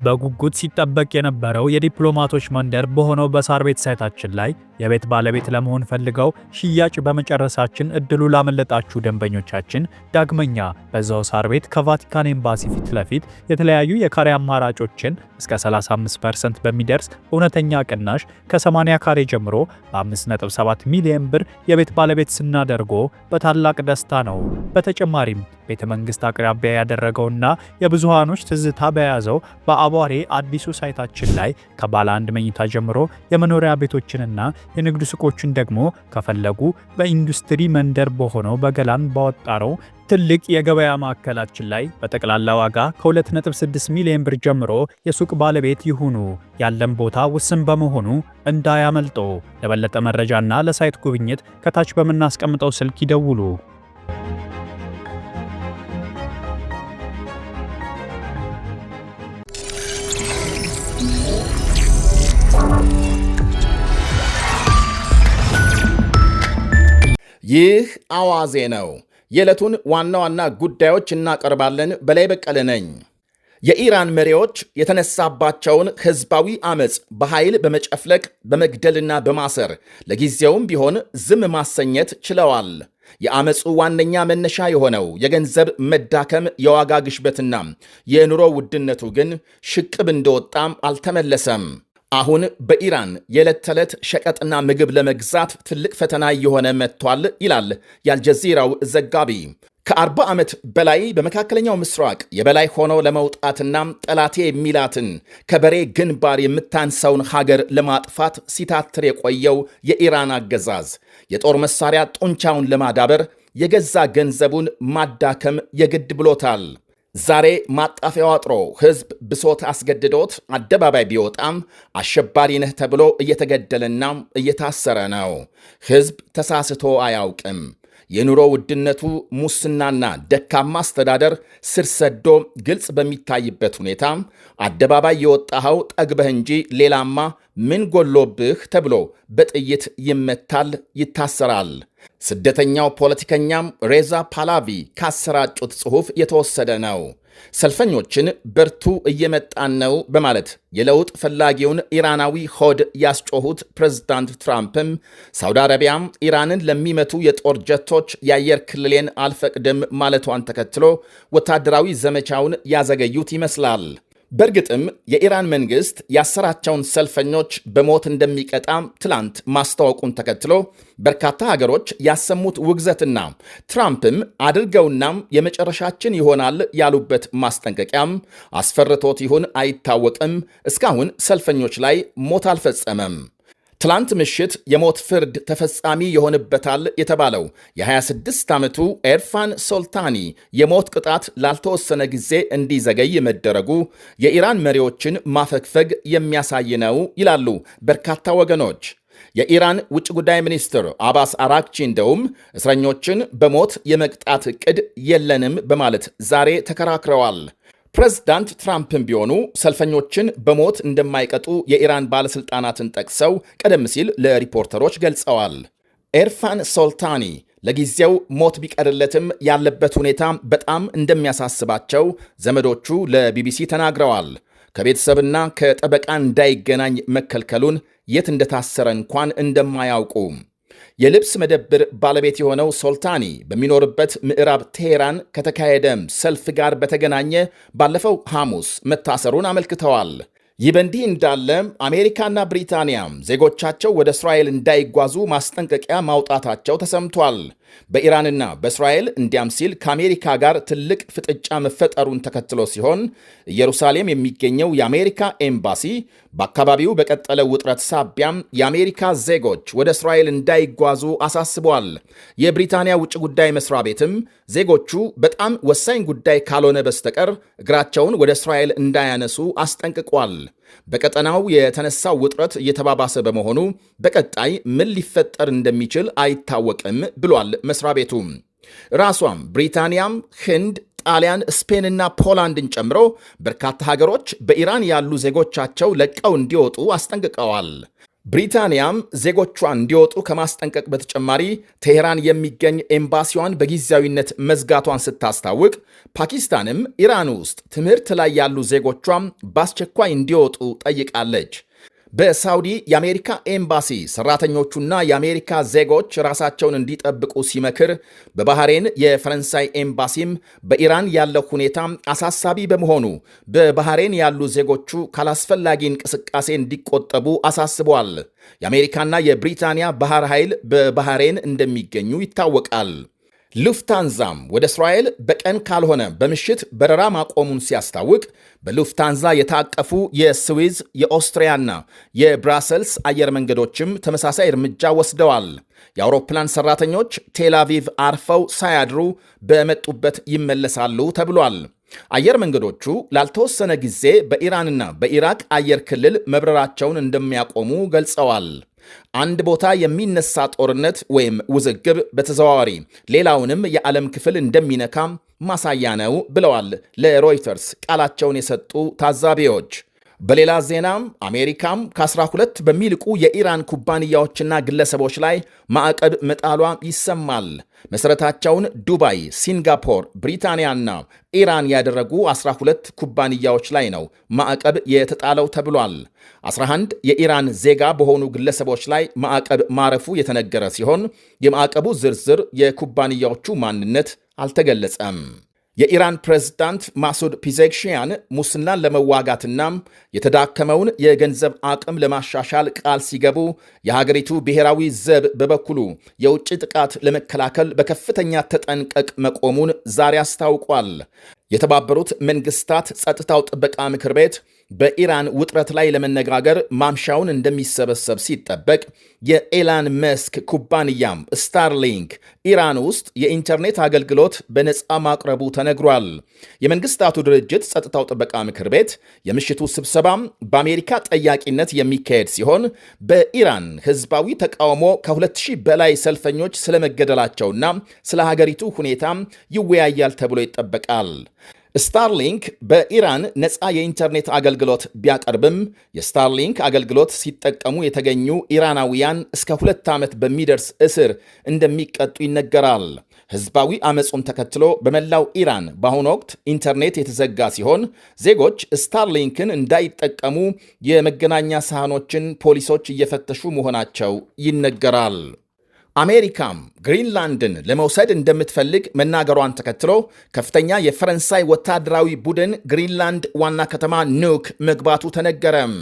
በጉጉት ሲጠበቅ የነበረው የዲፕሎማቶች መንደር በሆነው በሳር ቤት ሳይታችን ላይ የቤት ባለቤት ለመሆን ፈልገው ሽያጭ በመጨረሳችን እድሉ ላመለጣችሁ ደንበኞቻችን ዳግመኛ በዛው ሳር ቤት ከቫቲካን ኤምባሲ ፊት ለፊት የተለያዩ የካሬ አማራጮችን እስከ 35% በሚደርስ እውነተኛ ቅናሽ ከ80 ካሬ ጀምሮ በ5.7 ሚሊዮን ብር የቤት ባለቤት ስናደርጎ በታላቅ ደስታ ነው። በተጨማሪም ቤተ መንግስት አቅራቢያ ያደረገውና የብዙሃኖች ትዝታ በያዘው በአቧሬ አዲሱ ሳይታችን ላይ ከባለ አንድ መኝታ ጀምሮ የመኖሪያ ቤቶችንና የንግድ ሱቆችን ደግሞ ከፈለጉ በኢንዱስትሪ መንደር በሆነው በገላን ባወጣረው ትልቅ የገበያ ማዕከላችን ላይ በጠቅላላ ዋጋ ከ2.6 ሚሊዮን ብር ጀምሮ የሱቅ ባለቤት ይሁኑ። ያለን ቦታ ውስን በመሆኑ እንዳያመልጦ። ለበለጠ መረጃና ለሳይት ጉብኝት ከታች በምናስቀምጠው ስልክ ይደውሉ። ይህ አዋዜ ነው። የዕለቱን ዋና ዋና ጉዳዮች እናቀርባለን። በላይ በቀለ ነኝ። የኢራን መሪዎች የተነሳባቸውን ሕዝባዊ አመፅ በኃይል በመጨፍለቅ በመግደልና በማሰር ለጊዜውም ቢሆን ዝም ማሰኘት ችለዋል። የአመፁ ዋነኛ መነሻ የሆነው የገንዘብ መዳከም፣ የዋጋ ግሽበትና የኑሮ ውድነቱ ግን ሽቅብ እንደወጣም አልተመለሰም። አሁን በኢራን የዕለት ተዕለት ሸቀጥና ምግብ ለመግዛት ትልቅ ፈተና እየሆነ መጥቷል ይላል የአልጀዚራው ዘጋቢ። ከ40 ዓመት በላይ በመካከለኛው ምስራቅ የበላይ ሆኖ ለመውጣትና ጠላቴ የሚላትን ከበሬ ግንባር የምታንሰውን ሀገር ለማጥፋት ሲታትር የቆየው የኢራን አገዛዝ የጦር መሳሪያ ጡንቻውን ለማዳበር የገዛ ገንዘቡን ማዳከም የግድ ብሎታል። ዛሬ ማጣፊያው አጥሮ ሕዝብ ብሶት አስገድዶት አደባባይ ቢወጣም አሸባሪ ነህ ተብሎ እየተገደለና እየታሰረ ነው። ሕዝብ ተሳስቶ አያውቅም። የኑሮ ውድነቱ፣ ሙስናና ደካማ አስተዳደር ስር ሰዶ ግልጽ በሚታይበት ሁኔታ አደባባይ የወጣኸው ጠግበህ እንጂ ሌላማ ምን ጎሎብህ ተብሎ በጥይት ይመታል፣ ይታሰራል። ስደተኛው ፖለቲከኛም ሬዛ ፓላቪ ካሰራጩት ጽሑፍ የተወሰደ ነው። ሰልፈኞችን በርቱ እየመጣን ነው በማለት የለውጥ ፈላጊውን ኢራናዊ ሆድ ያስጮሁት ፕሬዝዳንት ትራምፕም ሳውዲ አረቢያም ኢራንን ለሚመቱ የጦር ጀቶች የአየር ክልሌን አልፈቅድም ማለቷን ተከትሎ ወታደራዊ ዘመቻውን ያዘገዩት ይመስላል። በእርግጥም የኢራን መንግሥት ያሰራቸውን ሰልፈኞች በሞት እንደሚቀጣም ትላንት ማስታወቁን ተከትሎ በርካታ ሀገሮች ያሰሙት ውግዘትና ትራምፕም አድርገውናም የመጨረሻችን ይሆናል ያሉበት ማስጠንቀቂያም አስፈርቶት ይሁን አይታወቅም እስካሁን ሰልፈኞች ላይ ሞት አልፈጸመም። ትላንት ምሽት የሞት ፍርድ ተፈጻሚ ይሆንበታል የተባለው የ26 ዓመቱ ኤርፋን ሶልታኒ የሞት ቅጣት ላልተወሰነ ጊዜ እንዲዘገይ መደረጉ የኢራን መሪዎችን ማፈግፈግ የሚያሳይ ነው ይላሉ በርካታ ወገኖች። የኢራን ውጭ ጉዳይ ሚኒስትር አባስ አራክቺ እንደውም እስረኞችን በሞት የመቅጣት ዕቅድ የለንም በማለት ዛሬ ተከራክረዋል። ፕሬዝዳንት ትራምፕም ቢሆኑ ሰልፈኞችን በሞት እንደማይቀጡ የኢራን ባለሥልጣናትን ጠቅሰው ቀደም ሲል ለሪፖርተሮች ገልጸዋል። ኤርፋን ሶልታኒ ለጊዜው ሞት ቢቀርለትም ያለበት ሁኔታ በጣም እንደሚያሳስባቸው ዘመዶቹ ለቢቢሲ ተናግረዋል። ከቤተሰብና ከጠበቃ እንዳይገናኝ መከልከሉን፣ የት እንደታሰረ እንኳን እንደማያውቁ የልብስ መደብር ባለቤት የሆነው ሶልታኒ በሚኖርበት ምዕራብ ቴሄራን ከተካሄደም ሰልፍ ጋር በተገናኘ ባለፈው ሐሙስ መታሰሩን አመልክተዋል። ይህ በእንዲህ እንዳለ አሜሪካና ብሪታንያም ዜጎቻቸው ወደ እስራኤል እንዳይጓዙ ማስጠንቀቂያ ማውጣታቸው ተሰምቷል። በኢራንና በእስራኤል እንዲያም ሲል ከአሜሪካ ጋር ትልቅ ፍጥጫ መፈጠሩን ተከትሎ ሲሆን ኢየሩሳሌም የሚገኘው የአሜሪካ ኤምባሲ በአካባቢው በቀጠለው ውጥረት ሳቢያም የአሜሪካ ዜጎች ወደ እስራኤል እንዳይጓዙ አሳስቧል። የብሪታንያ ውጭ ጉዳይ መስሪያ ቤትም ዜጎቹ በጣም ወሳኝ ጉዳይ ካልሆነ በስተቀር እግራቸውን ወደ እስራኤል እንዳያነሱ አስጠንቅቋል። በቀጠናው የተነሳው ውጥረት እየተባባሰ በመሆኑ በቀጣይ ምን ሊፈጠር እንደሚችል አይታወቅም ብሏል መስሪያ ቤቱ። ራሷም ብሪታንያም፣ ህንድ፣ ጣሊያን፣ ስፔንና ፖላንድን ጨምሮ በርካታ ሀገሮች በኢራን ያሉ ዜጎቻቸው ለቀው እንዲወጡ አስጠንቅቀዋል። ብሪታንያም ዜጎቿ እንዲወጡ ከማስጠንቀቅ በተጨማሪ ቴሄራን የሚገኝ ኤምባሲዋን በጊዜያዊነት መዝጋቷን ስታስታውቅ፣ ፓኪስታንም ኢራን ውስጥ ትምህርት ላይ ያሉ ዜጎቿም በአስቸኳይ እንዲወጡ ጠይቃለች። በሳውዲ የአሜሪካ ኤምባሲ ሰራተኞቹና የአሜሪካ ዜጎች ራሳቸውን እንዲጠብቁ ሲመክር፣ በባህሬን የፈረንሳይ ኤምባሲም በኢራን ያለው ሁኔታ አሳሳቢ በመሆኑ በባህሬን ያሉ ዜጎቹ ካላስፈላጊ እንቅስቃሴ እንዲቆጠቡ አሳስበዋል። የአሜሪካና የብሪታንያ ባህር ኃይል በባህሬን እንደሚገኙ ይታወቃል። ሉፍታንዛም ወደ እስራኤል በቀን ካልሆነ በምሽት በረራ ማቆሙን ሲያስታውቅ፣ በሉፍታንዛ የታቀፉ የስዊዝ የኦስትሪያና የብራሰልስ አየር መንገዶችም ተመሳሳይ እርምጃ ወስደዋል። የአውሮፕላን ሰራተኞች ቴልአቪቭ አርፈው ሳያድሩ በመጡበት ይመለሳሉ ተብሏል። አየር መንገዶቹ ላልተወሰነ ጊዜ በኢራንና በኢራቅ አየር ክልል መብረራቸውን እንደሚያቆሙ ገልጸዋል። አንድ ቦታ የሚነሳ ጦርነት ወይም ውዝግብ በተዘዋዋሪ ሌላውንም የዓለም ክፍል እንደሚነካ ማሳያ ነው ብለዋል ለሮይተርስ ቃላቸውን የሰጡ ታዛቢዎች። በሌላ ዜናም አሜሪካም ከ12 በሚልቁ የኢራን ኩባንያዎችና ግለሰቦች ላይ ማዕቀብ መጣሏ ይሰማል። መሠረታቸውን ዱባይ፣ ሲንጋፖር፣ ብሪታንያና ኢራን ያደረጉ 12 ኩባንያዎች ላይ ነው ማዕቀብ የተጣለው ተብሏል። 11 የኢራን ዜጋ በሆኑ ግለሰቦች ላይ ማዕቀብ ማረፉ የተነገረ ሲሆን የማዕቀቡ ዝርዝር የኩባንያዎቹ ማንነት አልተገለጸም። የኢራን ፕሬዝዳንት ማሱድ ፒዜክሺያን ሙስናን ለመዋጋትና የተዳከመውን የገንዘብ አቅም ለማሻሻል ቃል ሲገቡ፣ የሀገሪቱ ብሔራዊ ዘብ በበኩሉ የውጭ ጥቃት ለመከላከል በከፍተኛ ተጠንቀቅ መቆሙን ዛሬ አስታውቋል። የተባበሩት መንግስታት ጸጥታው ጥበቃ ምክር ቤት በኢራን ውጥረት ላይ ለመነጋገር ማምሻውን እንደሚሰበሰብ ሲጠበቅ፣ የኤላን መስክ ኩባንያም ስታርሊንክ ኢራን ውስጥ የኢንተርኔት አገልግሎት በነፃ ማቅረቡ ተነግሯል። የመንግስታቱ ድርጅት ጸጥታው ጥበቃ ምክር ቤት የምሽቱ ስብሰባም በአሜሪካ ጠያቂነት የሚካሄድ ሲሆን፣ በኢራን ህዝባዊ ተቃውሞ ከ2000 በላይ ሰልፈኞች ስለመገደላቸውና ስለ ሀገሪቱ ሁኔታ ይወያያል ተብሎ ይጠበቃል። ስታርሊንክ በኢራን ነፃ የኢንተርኔት አገልግሎት ቢያቀርብም የስታርሊንክ አገልግሎት ሲጠቀሙ የተገኙ ኢራናውያን እስከ 2 ዓመት በሚደርስ እስር እንደሚቀጡ ይነገራል። ህዝባዊ አመፁን ተከትሎ በመላው ኢራን በአሁኑ ወቅት ኢንተርኔት የተዘጋ ሲሆን ዜጎች ስታርሊንክን እንዳይጠቀሙ የመገናኛ ሳህኖችን ፖሊሶች እየፈተሹ መሆናቸው ይነገራል። አሜሪካም ግሪንላንድን ለመውሰድ እንደምትፈልግ መናገሯን ተከትሎ ከፍተኛ የፈረንሳይ ወታደራዊ ቡድን ግሪንላንድ ዋና ከተማ ኑክ መግባቱ ተነገረም።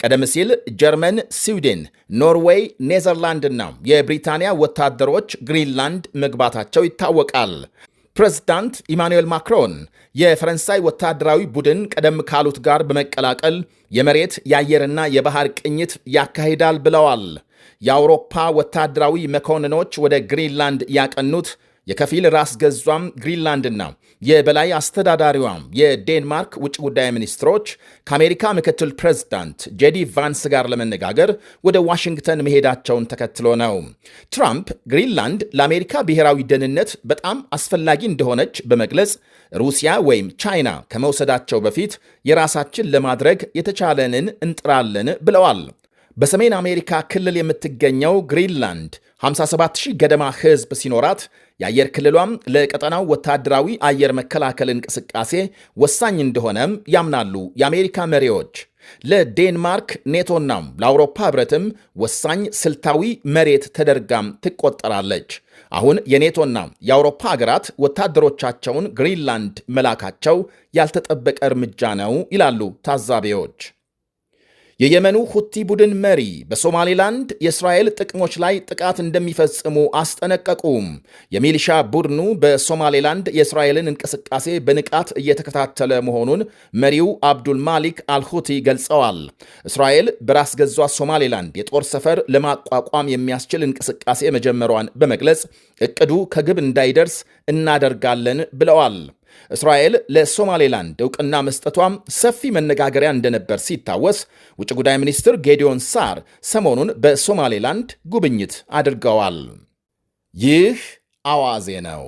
ቀደም ሲል ጀርመን፣ ስዊድን፣ ኖርዌይ፣ ኔዘርላንድና የብሪታንያ ወታደሮች ግሪንላንድ መግባታቸው ይታወቃል። ፕሬዝዳንት ኢማኑኤል ማክሮን የፈረንሳይ ወታደራዊ ቡድን ቀደም ካሉት ጋር በመቀላቀል የመሬት የአየርና የባህር ቅኝት ያካሂዳል ብለዋል። የአውሮፓ ወታደራዊ መኮንኖች ወደ ግሪንላንድ ያቀኑት የከፊል ራስ ገዟም ግሪንላንድና የበላይ አስተዳዳሪዋም የዴንማርክ ውጭ ጉዳይ ሚኒስትሮች ከአሜሪካ ምክትል ፕሬዝዳንት ጄዲ ቫንስ ጋር ለመነጋገር ወደ ዋሽንግተን መሄዳቸውን ተከትሎ ነው። ትራምፕ ግሪንላንድ ለአሜሪካ ብሔራዊ ደህንነት በጣም አስፈላጊ እንደሆነች በመግለጽ ሩሲያ ወይም ቻይና ከመውሰዳቸው በፊት የራሳችን ለማድረግ የተቻለንን እንጥራለን ብለዋል። በሰሜን አሜሪካ ክልል የምትገኘው ግሪንላንድ 57,000 ገደማ ሕዝብ ሲኖራት የአየር ክልሏም ለቀጠናው ወታደራዊ አየር መከላከል እንቅስቃሴ ወሳኝ እንደሆነም ያምናሉ የአሜሪካ መሪዎች። ለዴንማርክ ኔቶናም ለአውሮፓ ሕብረትም ወሳኝ ስልታዊ መሬት ተደርጋም ትቆጠራለች። አሁን የኔቶና የአውሮፓ ሀገራት ወታደሮቻቸውን ግሪንላንድ መላካቸው ያልተጠበቀ እርምጃ ነው ይላሉ ታዛቢዎች። የየመኑ ሁቲ ቡድን መሪ በሶማሌላንድ የእስራኤል ጥቅሞች ላይ ጥቃት እንደሚፈጽሙ አስጠነቀቁም። የሚሊሻ ቡድኑ በሶማሌላንድ የእስራኤልን እንቅስቃሴ በንቃት እየተከታተለ መሆኑን መሪው አብዱል ማሊክ አልሁቲ ገልጸዋል። እስራኤል በራስ ገዟ ሶማሌላንድ የጦር ሰፈር ለማቋቋም የሚያስችል እንቅስቃሴ መጀመሯን በመግለጽ እቅዱ ከግብ እንዳይደርስ እናደርጋለን ብለዋል። እስራኤል ለሶማሌላንድ ዕውቅና መስጠቷም ሰፊ መነጋገሪያ እንደነበር ሲታወስ፣ ውጭ ጉዳይ ሚኒስትር ጌዲዮን ሳር ሰሞኑን በሶማሌላንድ ጉብኝት አድርገዋል። ይህ አዋዜ ነው።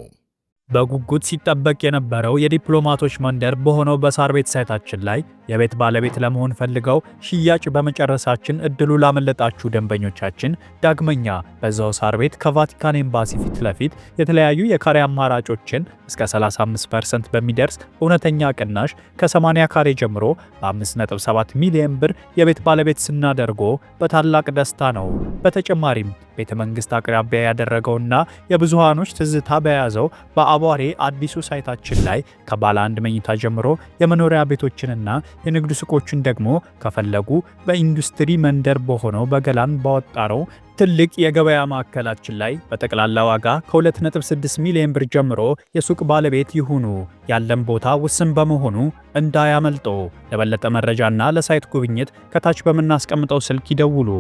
በጉጉት ሲጠበቅ የነበረው የዲፕሎማቶች መንደር በሆነው በሳር ቤት ሳይታችን ላይ የቤት ባለቤት ለመሆን ፈልገው ሽያጭ በመጨረሳችን እድሉ ላመለጣችሁ ደንበኞቻችን ዳግመኛ በዛው ሳር ቤት ከቫቲካን ኤምባሲ ፊት ለፊት የተለያዩ የካሬ አማራጮችን እስከ 35% በሚደርስ እውነተኛ ቅናሽ ከ80 ካሬ ጀምሮ በ5.7 ሚሊዮን ብር የቤት ባለቤት ስናደርጎ በታላቅ ደስታ ነው። በተጨማሪም ቤተ መንግስት አቅራቢያ ያደረገውና የብዙሃኖች ትዝታ በያዘው በአቧሬ አዲሱ ሳይታችን ላይ ከባለ አንድ መኝታ ጀምሮ የመኖሪያ ቤቶችንና የንግድ ሱቆችን ደግሞ ከፈለጉ በኢንዱስትሪ መንደር በሆነው በገላን ባወጣነው ትልቅ የገበያ ማዕከላችን ላይ በጠቅላላ ዋጋ ከ2.6 ሚሊዮን ብር ጀምሮ የሱቅ ባለቤት ይሁኑ። ያለን ቦታ ውስን በመሆኑ እንዳያመልጦ። ለበለጠ መረጃና ለሳይት ጉብኝት ከታች በምናስቀምጠው ስልክ ይደውሉ።